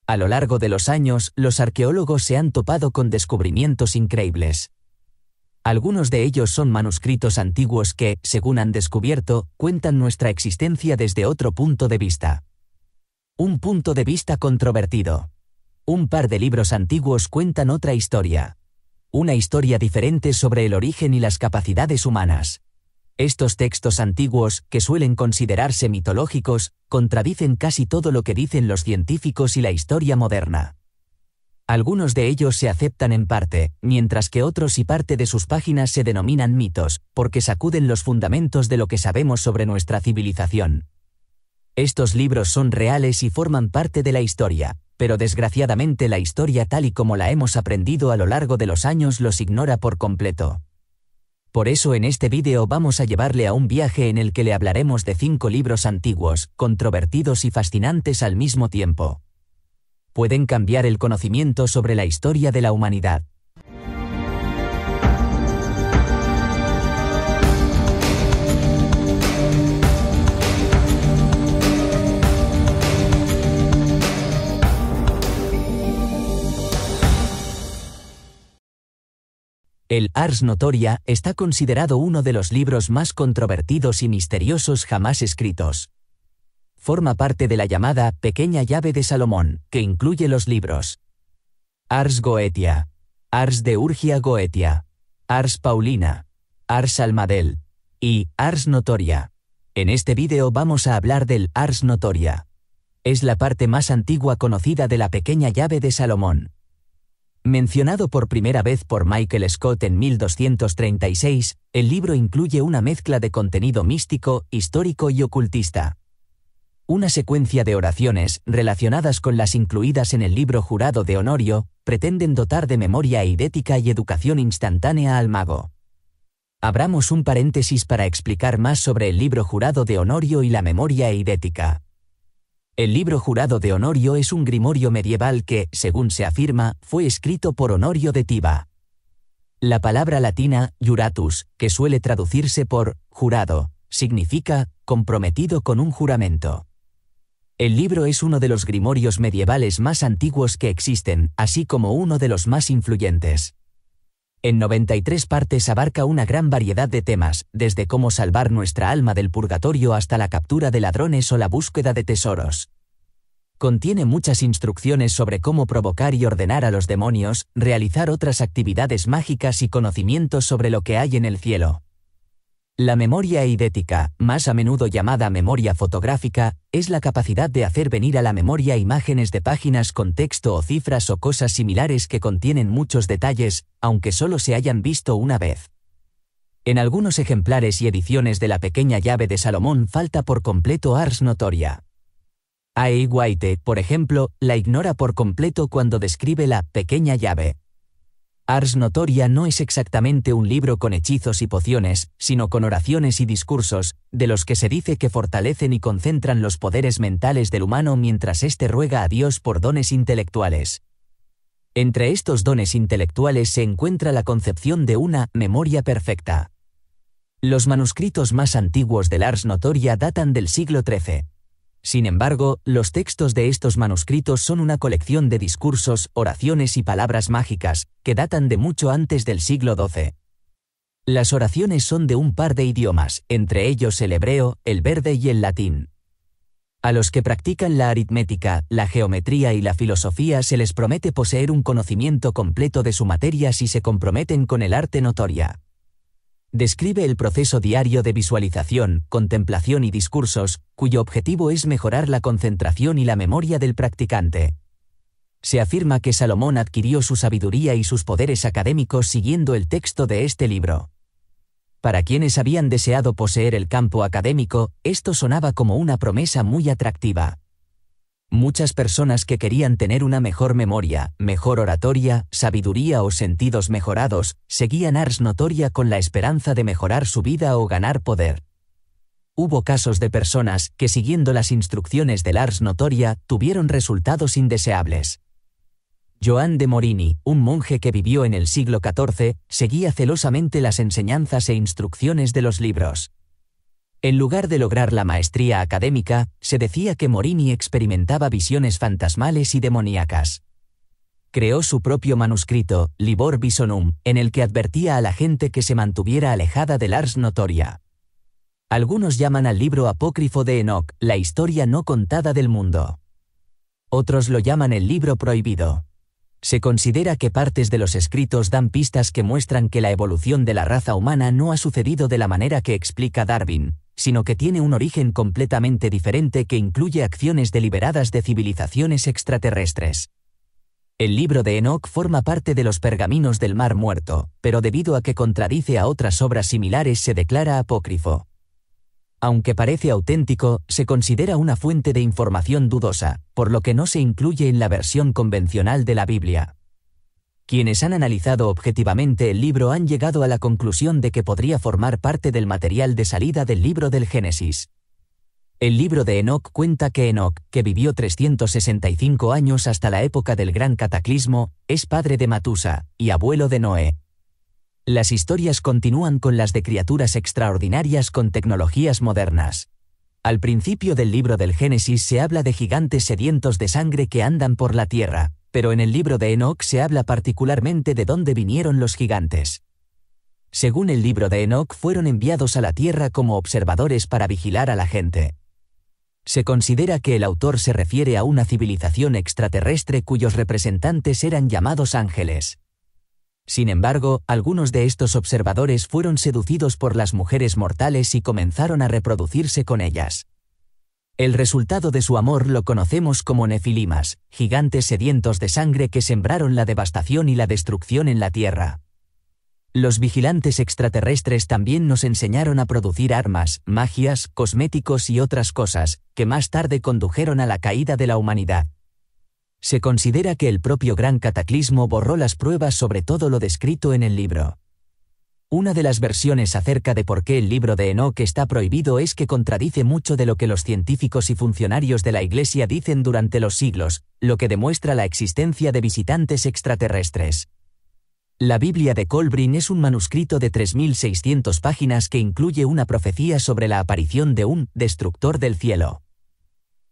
A lo largo de los años, los arqueólogos se han topado con descubrimientos increíbles. Algunos de ellos son manuscritos antiguos que, según han descubierto, cuentan nuestra existencia desde otro punto de vista. Un punto de vista controvertido. Un par de libros antiguos cuentan otra historia. Una historia diferente sobre el origen y las capacidades humanas. Estos textos antiguos, que suelen considerarse mitológicos, contradicen casi todo lo que dicen los científicos y la historia moderna. Algunos de ellos se aceptan en parte, mientras que otros y parte de sus páginas se denominan mitos, porque sacuden los fundamentos de lo que sabemos sobre nuestra civilización. Estos libros son reales y forman parte de la historia, pero desgraciadamente la historia tal y como la hemos aprendido a lo largo de los años los ignora por completo. Por eso en este vídeo vamos a llevarle a un viaje en el que le hablaremos de 5 libros antiguos, controvertidos y fascinantes al mismo tiempo. Pueden cambiar el conocimiento sobre la historia de la humanidad. El Ars Notoria está considerado uno de los libros más controvertidos y misteriosos jamás escritos. Forma parte de la llamada Pequeña Llave de Salomón, que incluye los libros Ars Goetia, Ars de Urgia Goetia, Ars Paulina, Ars Almadel y Ars Notoria. En este vídeo vamos a hablar del Ars Notoria. Es la parte más antigua conocida de la Pequeña Llave de Salomón. Mencionado por primera vez por Michael Scott en 1236, el libro incluye una mezcla de contenido místico, histórico y ocultista. Una secuencia de oraciones, relacionadas con las incluidas en el libro Jurado de Honorio, pretenden dotar de memoria eidética y educación instantánea al mago. Abramos un paréntesis para explicar más sobre el libro Jurado de Honorio y la memoria eidética. El libro Jurado de Honorio es un grimorio medieval que, según se afirma, fue escrito por Honorio de Tiba. La palabra latina, juratus, que suele traducirse por jurado, significa comprometido con un juramento. El libro es uno de los grimorios medievales más antiguos que existen, así como uno de los más influyentes. En 93 partes abarca una gran variedad de temas, desde cómo salvar nuestra alma del purgatorio hasta la captura de ladrones o la búsqueda de tesoros. Contiene muchas instrucciones sobre cómo provocar y ordenar a los demonios, realizar otras actividades mágicas y conocimientos sobre lo que hay en el cielo. La memoria eidética, más a menudo llamada memoria fotográfica, es la capacidad de hacer venir a la memoria imágenes de páginas con texto o cifras o cosas similares que contienen muchos detalles, aunque solo se hayan visto una vez. En algunos ejemplares y ediciones de la Pequeña Llave de Salomón falta por completo Ars Notoria. A.E. White, por ejemplo, la ignora por completo cuando describe la Pequeña Llave. Ars Notoria no es exactamente un libro con hechizos y pociones, sino con oraciones y discursos, de los que se dice que fortalecen y concentran los poderes mentales del humano mientras éste ruega a Dios por dones intelectuales. Entre estos dones intelectuales se encuentra la concepción de una memoria perfecta. Los manuscritos más antiguos del Ars Notoria datan del siglo XIII. Sin embargo, los textos de estos manuscritos son una colección de discursos, oraciones y palabras mágicas, que datan de mucho antes del siglo XII. Las oraciones son de un par de idiomas, entre ellos el hebreo, el verde y el latín. A los que practican la aritmética, la geometría y la filosofía se les promete poseer un conocimiento completo de su materia si se comprometen con el arte notoria. Describe el proceso diario de visualización, contemplación y discursos, cuyo objetivo es mejorar la concentración y la memoria del practicante. Se afirma que Salomón adquirió su sabiduría y sus poderes académicos siguiendo el texto de este libro. Para quienes habían deseado poseer el campo académico, esto sonaba como una promesa muy atractiva. Muchas personas que querían tener una mejor memoria, mejor oratoria, sabiduría o sentidos mejorados, seguían Ars Notoria con la esperanza de mejorar su vida o ganar poder. Hubo casos de personas que, siguiendo las instrucciones del Ars Notoria, tuvieron resultados indeseables. Joan de Morini, un monje que vivió en el siglo XIV, seguía celosamente las enseñanzas e instrucciones de los libros. En lugar de lograr la maestría académica, se decía que Morini experimentaba visiones fantasmales y demoníacas. Creó su propio manuscrito, Libor Visonum, en el que advertía a la gente que se mantuviera alejada del Ars Notoria. Algunos llaman al libro apócrifo de Enoc, la historia no contada del mundo. Otros lo llaman el libro prohibido. Se considera que partes de los escritos dan pistas que muestran que la evolución de la raza humana no ha sucedido de la manera que explica Darwin, sino que tiene un origen completamente diferente que incluye acciones deliberadas de civilizaciones extraterrestres. El libro de Enoc forma parte de los pergaminos del Mar Muerto, pero debido a que contradice a otras obras similares se declara apócrifo. Aunque parece auténtico, se considera una fuente de información dudosa, por lo que no se incluye en la versión convencional de la Biblia. Quienes han analizado objetivamente el libro han llegado a la conclusión de que podría formar parte del material de salida del libro del Génesis. El libro de Enoc cuenta que Enoc, que vivió 365 años hasta la época del Gran Cataclismo, es padre de Matusa y abuelo de Noé. Las historias continúan con las de criaturas extraordinarias con tecnologías modernas. Al principio del libro del Génesis se habla de gigantes sedientos de sangre que andan por la tierra, pero en el libro de Enoc se habla particularmente de dónde vinieron los gigantes. Según el libro de Enoc, fueron enviados a la tierra como observadores para vigilar a la gente. Se considera que el autor se refiere a una civilización extraterrestre cuyos representantes eran llamados ángeles. Sin embargo, algunos de estos observadores fueron seducidos por las mujeres mortales y comenzaron a reproducirse con ellas. El resultado de su amor lo conocemos como nefilimas, gigantes sedientos de sangre que sembraron la devastación y la destrucción en la tierra. Los vigilantes extraterrestres también nos enseñaron a producir armas, magias, cosméticos y otras cosas, que más tarde condujeron a la caída de la humanidad. Se considera que el propio Gran Cataclismo borró las pruebas sobre todo lo descrito en el libro. Una de las versiones acerca de por qué el libro de Enoc está prohibido es que contradice mucho de lo que los científicos y funcionarios de la Iglesia dicen durante los siglos, lo que demuestra la existencia de visitantes extraterrestres. La Biblia de Kolbrin es un manuscrito de 3.600 páginas que incluye una profecía sobre la aparición de un destructor del cielo.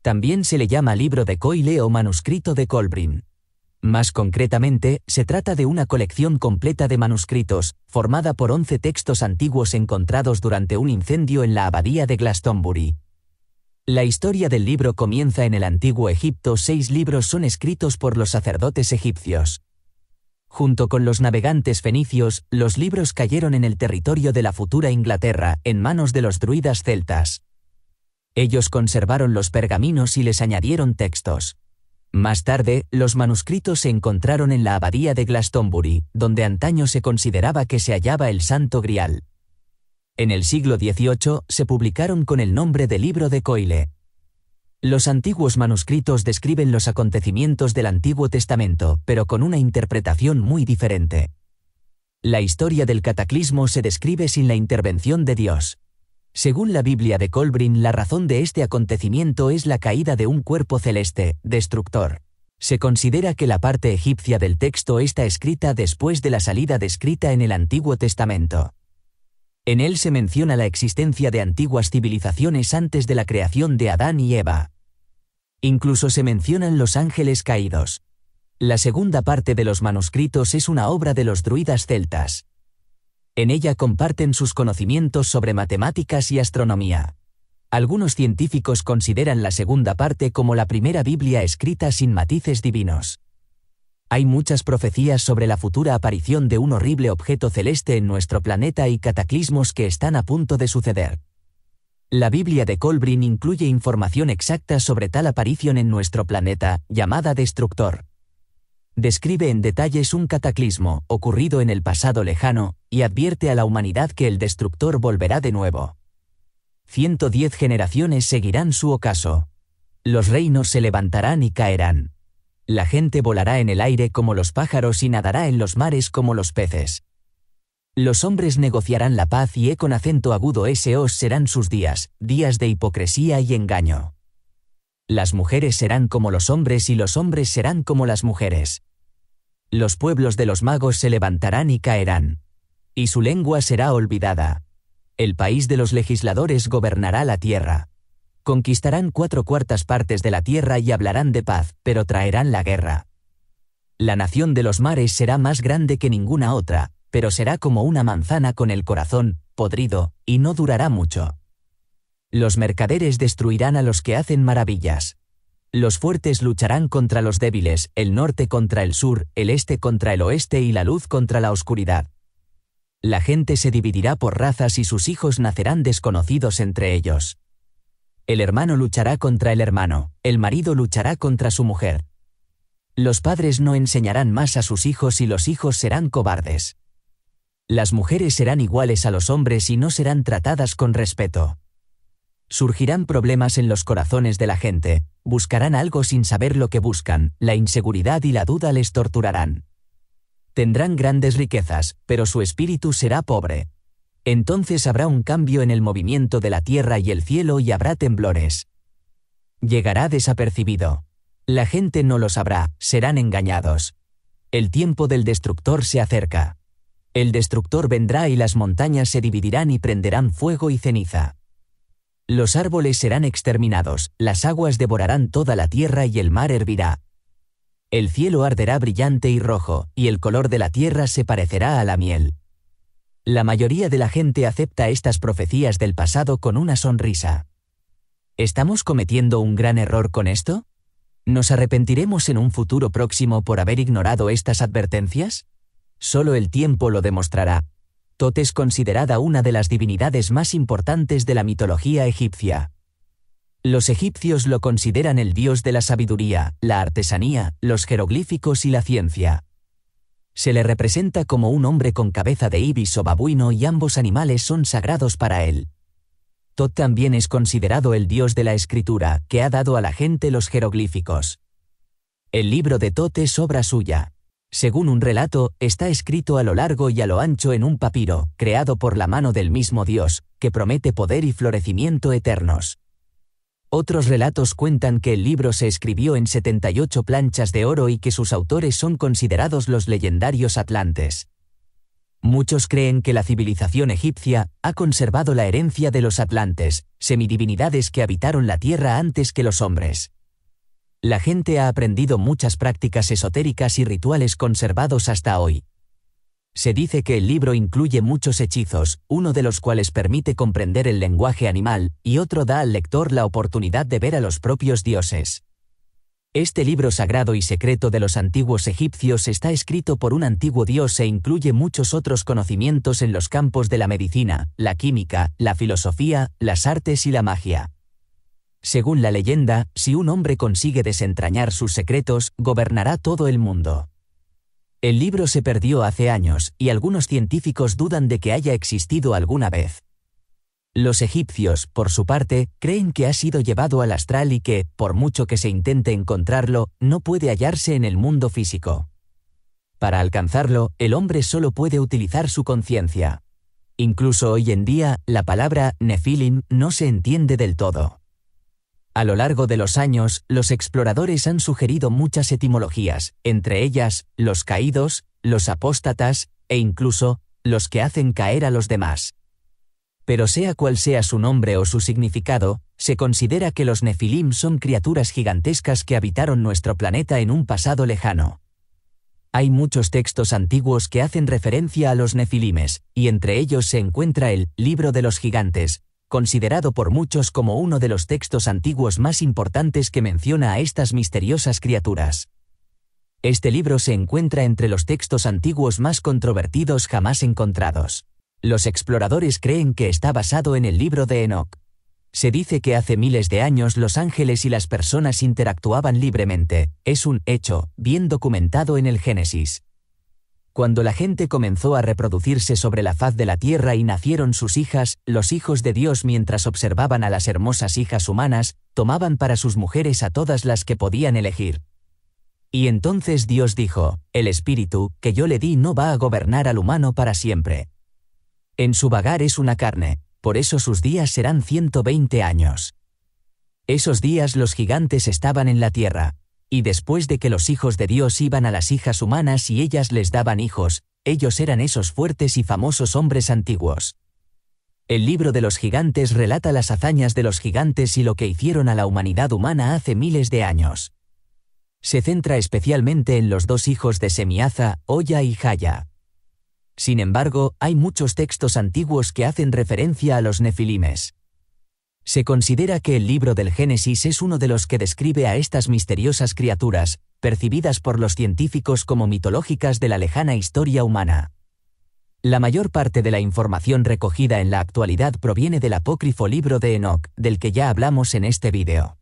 También se le llama libro de Coile o manuscrito de Kolbrin. Más concretamente, se trata de una colección completa de manuscritos, formada por 11 textos antiguos encontrados durante un incendio en la abadía de Glastonbury. La historia del libro comienza en el antiguo Egipto. 6 libros son escritos por los sacerdotes egipcios. Junto con los navegantes fenicios, los libros cayeron en el territorio de la futura Inglaterra, en manos de los druidas celtas. Ellos conservaron los pergaminos y les añadieron textos. Más tarde, los manuscritos se encontraron en la abadía de Glastonbury, donde antaño se consideraba que se hallaba el Santo Grial. En el siglo XVIII se publicaron con el nombre de Libro de Coile. Los antiguos manuscritos describen los acontecimientos del Antiguo Testamento, pero con una interpretación muy diferente. La historia del cataclismo se describe sin la intervención de Dios. Según la Biblia de Kolbrin, la razón de este acontecimiento es la caída de un cuerpo celeste, destructor. Se considera que la parte egipcia del texto está escrita después de la salida descrita en el Antiguo Testamento. En él se menciona la existencia de antiguas civilizaciones antes de la creación de Adán y Eva. Incluso se mencionan los ángeles caídos. La segunda parte de los manuscritos es una obra de los druidas celtas. En ella comparten sus conocimientos sobre matemáticas y astronomía. Algunos científicos consideran la segunda parte como la primera Biblia escrita sin matices divinos. Hay muchas profecías sobre la futura aparición de un horrible objeto celeste en nuestro planeta y cataclismos que están a punto de suceder. La Biblia de Kolbrin incluye información exacta sobre tal aparición en nuestro planeta, llamada Destructor. Describe en detalles un cataclismo, ocurrido en el pasado lejano, y advierte a la humanidad que el destructor volverá de nuevo. 110 generaciones seguirán su ocaso. Los reinos se levantarán y caerán. La gente volará en el aire como los pájaros y nadará en los mares como los peces. Los hombres negociarán la paz y con acento agudo esos serán sus días, días de hipocresía y engaño. Las mujeres serán como los hombres y los hombres serán como las mujeres. Los pueblos de los magos se levantarán y caerán. Y su lengua será olvidada. El país de los legisladores gobernará la tierra. Conquistarán 4/4 partes de la tierra y hablarán de paz, pero traerán la guerra. La nación de los mares será más grande que ninguna otra, pero será como una manzana con el corazón podrido, y no durará mucho. Los mercaderes destruirán a los que hacen maravillas. Los fuertes lucharán contra los débiles, el norte contra el sur, el este contra el oeste y la luz contra la oscuridad. La gente se dividirá por razas y sus hijos nacerán desconocidos entre ellos. El hermano luchará contra el hermano, el marido luchará contra su mujer. Los padres no enseñarán más a sus hijos y los hijos serán cobardes. Las mujeres serán iguales a los hombres y no serán tratadas con respeto. Surgirán problemas en los corazones de la gente, buscarán algo sin saber lo que buscan, la inseguridad y la duda les torturarán. Tendrán grandes riquezas, pero su espíritu será pobre. Entonces habrá un cambio en el movimiento de la tierra y el cielo y habrá temblores. Llegará desapercibido. La gente no lo sabrá, serán engañados. El tiempo del destructor se acerca. El destructor vendrá y las montañas se dividirán y prenderán fuego y ceniza. Los árboles serán exterminados, las aguas devorarán toda la tierra y el mar hervirá. El cielo arderá brillante y rojo, y el color de la tierra se parecerá a la miel. La mayoría de la gente acepta estas profecías del pasado con una sonrisa. ¿Estamos cometiendo un gran error con esto? ¿Nos arrepentiremos en un futuro próximo por haber ignorado estas advertencias? Solo el tiempo lo demostrará. Tot es considerada una de las divinidades más importantes de la mitología egipcia. Los egipcios lo consideran el dios de la sabiduría, la artesanía, los jeroglíficos y la ciencia. Se le representa como un hombre con cabeza de ibis o babuino y ambos animales son sagrados para él. Tot también es considerado el dios de la escritura, que ha dado a la gente los jeroglíficos. El libro de Tot es obra suya. Según un relato, está escrito a lo largo y a lo ancho en un papiro, creado por la mano del mismo Dios, que promete poder y florecimiento eternos. Otros relatos cuentan que el libro se escribió en 78 planchas de oro y que sus autores son considerados los legendarios atlantes. Muchos creen que la civilización egipcia ha conservado la herencia de los atlantes, semidivinidades que habitaron la tierra antes que los hombres. La gente ha aprendido muchas prácticas esotéricas y rituales conservados hasta hoy. Se dice que el libro incluye muchos hechizos, uno de los cuales permite comprender el lenguaje animal, y otro da al lector la oportunidad de ver a los propios dioses. Este libro sagrado y secreto de los antiguos egipcios está escrito por un antiguo dios e incluye muchos otros conocimientos en los campos de la medicina, la química, la filosofía, las artes y la magia. Según la leyenda, si un hombre consigue desentrañar sus secretos, gobernará todo el mundo. El libro se perdió hace años, y algunos científicos dudan de que haya existido alguna vez. Los egipcios, por su parte, creen que ha sido llevado al astral y que, por mucho que se intente encontrarlo, no puede hallarse en el mundo físico. Para alcanzarlo, el hombre solo puede utilizar su conciencia. Incluso hoy en día, la palabra Nefilim no se entiende del todo. A lo largo de los años, los exploradores han sugerido muchas etimologías, entre ellas, los caídos, los apóstatas, e incluso, los que hacen caer a los demás. Pero sea cual sea su nombre o su significado, se considera que los Nefilim son criaturas gigantescas que habitaron nuestro planeta en un pasado lejano. Hay muchos textos antiguos que hacen referencia a los Nefilimes, y entre ellos se encuentra el Libro de los Gigantes, considerado por muchos como uno de los textos antiguos más importantes que menciona a estas misteriosas criaturas. Este libro se encuentra entre los textos antiguos más controvertidos jamás encontrados. Los exploradores creen que está basado en el libro de Enoc. Se dice que hace miles de años los ángeles y las personas interactuaban libremente, es un hecho bien documentado en el Génesis. Cuando la gente comenzó a reproducirse sobre la faz de la tierra y nacieron sus hijas, los hijos de Dios mientras observaban a las hermosas hijas humanas, tomaban para sus mujeres a todas las que podían elegir. Y entonces Dios dijo, el espíritu que yo le di no va a gobernar al humano para siempre. En su vagar es una carne, por eso sus días serán 120 años. Esos días los gigantes estaban en la tierra. Y después de que los hijos de Dios iban a las hijas humanas y ellas les daban hijos, ellos eran esos fuertes y famosos hombres antiguos. El libro de los gigantes relata las hazañas de los gigantes y lo que hicieron a la humanidad humana hace miles de años. Se centra especialmente en los dos hijos de Semiaza, Oya y Jaya. Sin embargo, hay muchos textos antiguos que hacen referencia a los nefilimes. Se considera que el libro del Génesis es uno de los que describe a estas misteriosas criaturas, percibidas por los científicos como mitológicas de la lejana historia humana. La mayor parte de la información recogida en la actualidad proviene del apócrifo libro de Enoc, del que ya hablamos en este vídeo.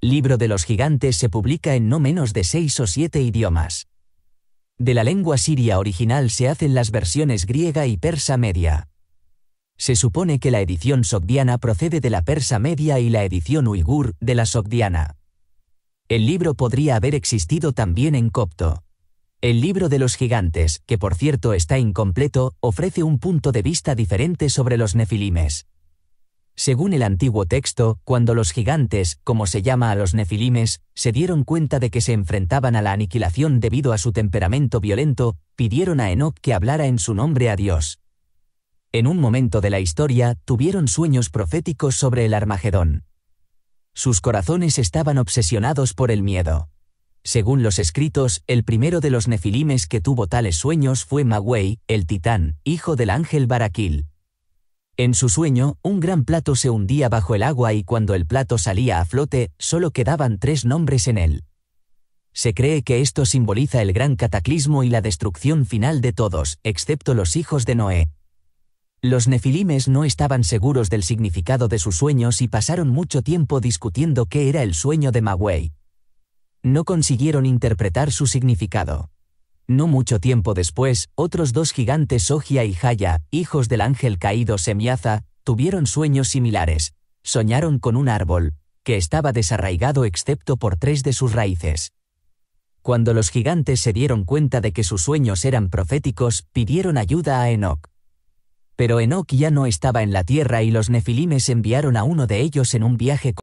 Libro de los gigantes se publica en no menos de 6 o 7 idiomas. De la lengua siria original se hacen las versiones griega y persa media. Se supone que la edición sogdiana procede de la persa media y la edición uigur de la sogdiana. El libro podría haber existido también en copto. El libro de los gigantes, que por cierto está incompleto, ofrece un punto de vista diferente sobre los nefilimes. Según el antiguo texto, cuando los gigantes, como se llama a los nefilimes, se dieron cuenta de que se enfrentaban a la aniquilación debido a su temperamento violento, pidieron a Enoc que hablara en su nombre a Dios. En un momento de la historia, tuvieron sueños proféticos sobre el Armagedón. Sus corazones estaban obsesionados por el miedo. Según los escritos, el primero de los nefilimes que tuvo tales sueños fue Magüey, el titán, hijo del ángel Baraquil. En su sueño, un gran plato se hundía bajo el agua y cuando el plato salía a flote, solo quedaban 3 nombres en él. Se cree que esto simboliza el gran cataclismo y la destrucción final de todos, excepto los hijos de Noé. Los nefilimes no estaban seguros del significado de sus sueños y pasaron mucho tiempo discutiendo qué era el sueño de Magüey. No consiguieron interpretar su significado. No mucho tiempo después, otros 2 gigantes Ogia y Jaya, hijos del ángel caído Semiaza, tuvieron sueños similares. Soñaron con un árbol, que estaba desarraigado excepto por 3 de sus raíces. Cuando los gigantes se dieron cuenta de que sus sueños eran proféticos, pidieron ayuda a Enoc. Pero Enoc ya no estaba en la tierra y los nefilimes enviaron a uno de ellos en un viaje